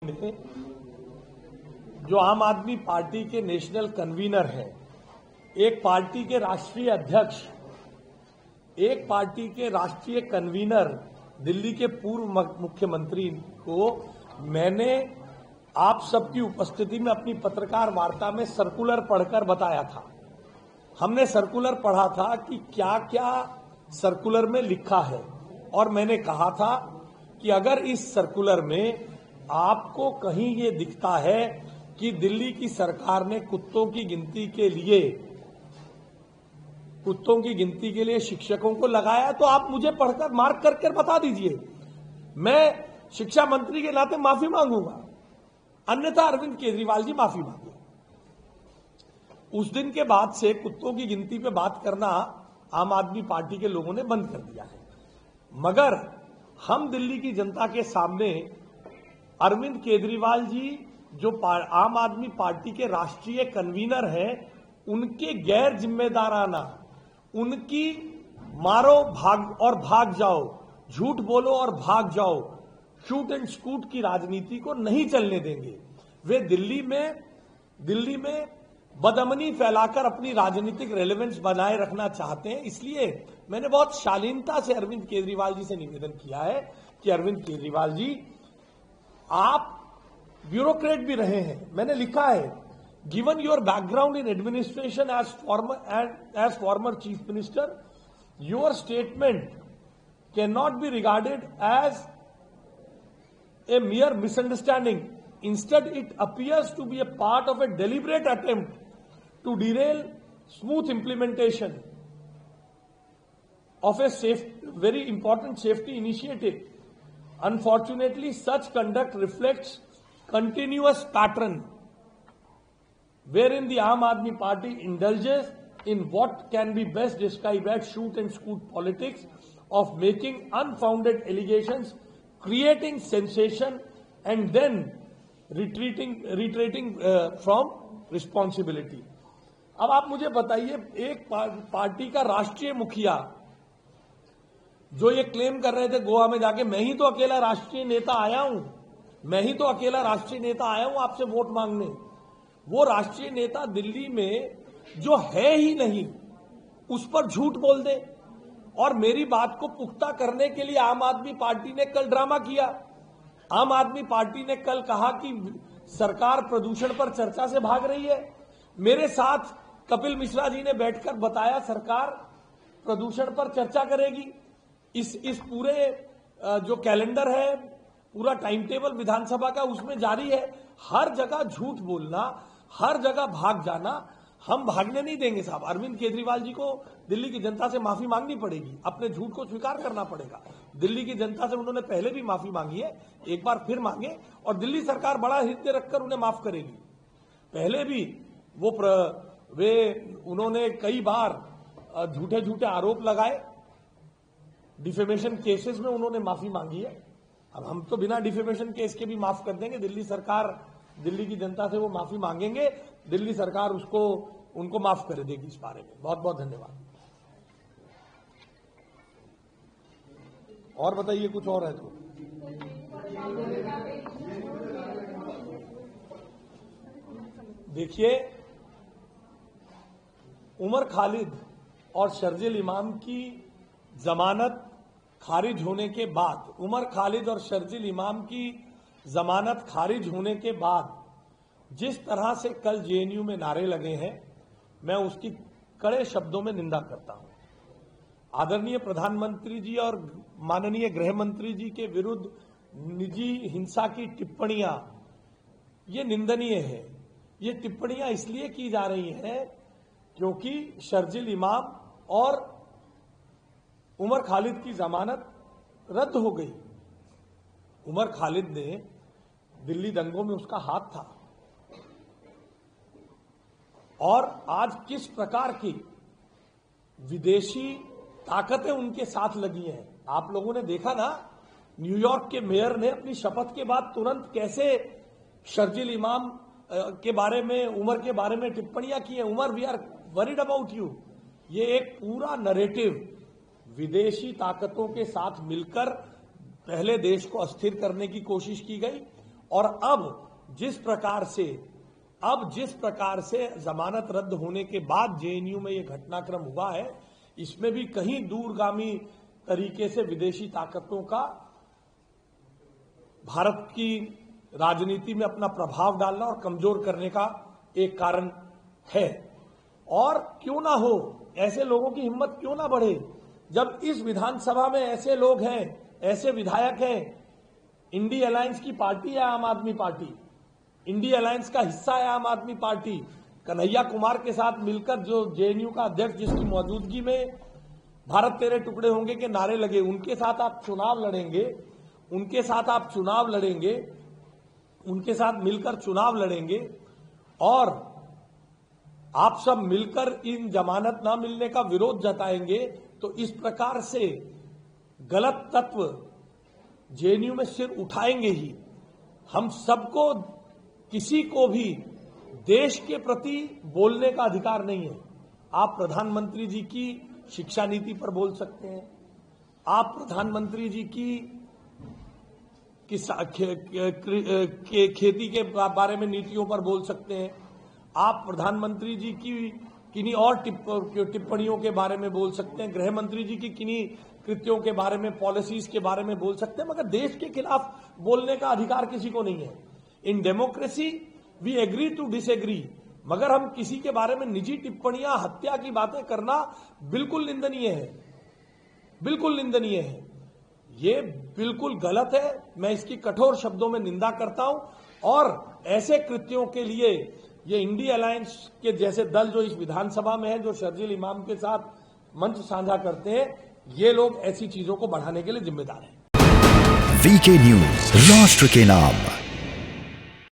में जो आम आदमी पार्टी के नेशनल कन्वीनर हैं, एक पार्टी के राष्ट्रीय अध्यक्ष, एक पार्टी के राष्ट्रीय कन्वीनर, दिल्ली के पूर्व मुख्यमंत्री को मैंने आप सबकी उपस्थिति में अपनी पत्रकार वार्ता में सर्कुलर पढ़कर बताया था। हमने सर्कुलर पढ़ा था कि क्या क्या सर्कुलर में लिखा है और मैंने कहा था कि अगर इस सर्कुलर में आपको कहीं ये दिखता है कि दिल्ली की सरकार ने कुत्तों की गिनती के लिए शिक्षकों को लगाया तो आप मुझे पढ़कर मार्क करके बता दीजिए। मैं शिक्षा मंत्री के नाते माफी मांगूंगा, अन्यथा अरविंद केजरीवाल जी माफी मांगे। उस दिन के बाद से कुत्तों की गिनती पे बात करना आम आदमी पार्टी के लोगों ने बंद कर दिया है। मगर हम दिल्ली की जनता के सामने अरविंद केजरीवाल जी जो आम आदमी पार्टी के राष्ट्रीय कन्वीनर हैं, उनके गैर जिम्मेदाराना, उनकी मारो भाग और भाग जाओ, झूठ बोलो और भाग जाओ, शूट एंड स्कूट की राजनीति को नहीं चलने देंगे। वे दिल्ली में बदअमनी फैलाकर अपनी राजनीतिक रेलेवेंस बनाए रखना चाहते हैं। इसलिए मैंने बहुत शालीनता से अरविंद केजरीवाल जी से निवेदन किया है कि अरविंद केजरीवाल जी, आप ब्यूरोक्रेट भी रहे हैं। मैंने लिखा है, given your background in administration as former chief minister, your statement can not be regarded as a mere misunderstanding. Instead, it appears to be a part of a deliberate attempt to derail smooth implementation of a very important safety initiative. Unfortunately, such conduct reflects continuous pattern wherein the Aam Aadmi Party indulges in what can be best described as shoot and scoot politics of making unfounded allegations, creating sensation and then retreating from responsibility. अब आप मुझे बताइए, एक party का राष्ट्रीय मुखिया जो ये क्लेम कर रहे थे गोवा में जाके, मैं ही तो अकेला राष्ट्रीय नेता आया हूं आपसे वोट मांगने, वो राष्ट्रीय नेता दिल्ली में जो है ही नहीं उस पर झूठ बोल दे। और मेरी बात को पुख्ता करने के लिए आम आदमी पार्टी ने कल ड्रामा किया। आम आदमी पार्टी ने कल कहा कि सरकार प्रदूषण पर चर्चा से भाग रही है। मेरे साथ कपिल मिश्रा जी ने बैठकर बताया सरकार प्रदूषण पर चर्चा करेगी। इस पूरे जो कैलेंडर है, पूरा टाइम टेबल विधानसभा का उसमें जारी है। हर जगह झूठ बोलना, हर जगह भाग जाना हम भागने नहीं देंगे साहब। अरविंद केजरीवाल जी को दिल्ली की जनता से माफी मांगनी पड़ेगी, अपने झूठ को स्वीकार करना पड़ेगा। दिल्ली की जनता से उन्होंने पहले भी माफी मांगी है, एक बार फिर मांगे और दिल्ली सरकार बड़ा हृदय रखकर उन्हें माफ करेगी। पहले भी उन्होंने कई बार झूठे आरोप लगाए, डिफेमेशन केसेस में उन्होंने माफी मांगी है। अब हम तो बिना डिफेमेशन केस के भी माफ कर देंगे। दिल्ली की जनता से वो माफी मांगेंगे, दिल्ली सरकार उनको माफ कर देगी इस बारे में। बहुत बहुत धन्यवाद। और बताइए, कुछ और है तो? देखिए, उमर खालिद और शर्जिल इमाम की जमानत खारिज होने के बाद, जिस तरह से कल जेएनयू में नारे लगे हैं, मैं उसकी कड़े शब्दों में निंदा करता हूं। आदरणीय प्रधानमंत्री जी और माननीय गृह मंत्री जी के विरुद्ध निजी हिंसा की टिप्पणियां, ये निंदनीय है। ये टिप्पणियां इसलिए की जा रही हैं क्योंकि शर्जिल इमाम और उमर खालिद की जमानत रद्द हो गई। उमर खालिद ने दिल्ली दंगों में उसका हाथ था और आज किस प्रकार की विदेशी ताकतें उनके साथ लगी हैं। आप लोगों ने देखा ना, न्यूयॉर्क के मेयर ने अपनी शपथ के बाद तुरंत कैसे शर्जिल इमाम के बारे में, उमर के बारे में टिप्पणियां की हैं। Omar, we are worried about you. ये एक पूरा नरेटिव विदेशी ताकतों के साथ मिलकर पहले देश को अस्थिर करने की कोशिश की गई और अब जिस प्रकार से जमानत रद्द होने के बाद जेएनयू में यह घटनाक्रम हुआ है, इसमें भी कहीं दूरगामी तरीके से विदेशी ताकतों का भारत की राजनीति में अपना प्रभाव डालना और कमजोर करने का एक कारण है। और क्यों ना हो, ऐसे लोगों की हिम्मत क्यों ना बढ़े, जब इस विधानसभा में ऐसे लोग हैं, ऐसे विधायक हैं। इंडी अलायंस की पार्टी है आम आदमी पार्टी, इंडी अलायंस का हिस्सा है आम आदमी पार्टी। कन्हैया कुमार के साथ मिलकर जो जेएनयू का अध्यक्ष, जिसकी मौजूदगी में भारत तेरे टुकड़े होंगे के नारे लगे, उनके साथ आप चुनाव लड़ेंगे, उनके साथ मिलकर चुनाव लड़ेंगे और आप सब मिलकर इन जमानत ना मिलने का विरोध जताएंगे, तो इस प्रकार से गलत तत्व जेएनयू में सिर उठाएंगे ही। हम सबको, किसी को भी देश के प्रति बोलने का अधिकार नहीं है। आप प्रधानमंत्री जी की शिक्षा नीति पर बोल सकते हैं, आप प्रधानमंत्री जी की खेती के बारे में नीतियों पर बोल सकते हैं, आप प्रधानमंत्री जी की किन्हीं और टिप्पणियों के बारे में बोल सकते हैं, गृह मंत्री जी की किन्हीं कृत्यों के बारे में, पॉलिसीज के बारे में बोल सकते हैं, मगर देश के खिलाफ बोलने का अधिकार किसी को नहीं है। In democracy we agree to disagree, मगर हम किसी के बारे में निजी टिप्पणियां, हत्या की बातें करना बिल्कुल निंदनीय है, बिल्कुल निंदनीय है। ये बिल्कुल गलत है, मैं इसकी कठोर शब्दों में निंदा करता हूं। और ऐसे कृत्यों के लिए ये इंडी अलायंस के जैसे दल जो इस विधानसभा में है, जो शर्जील इमाम के साथ मंच साझा करते हैं, ये लोग ऐसी चीजों को बढ़ाने के लिए जिम्मेदार हैं। वीके न्यूज, राष्ट्र के नाम।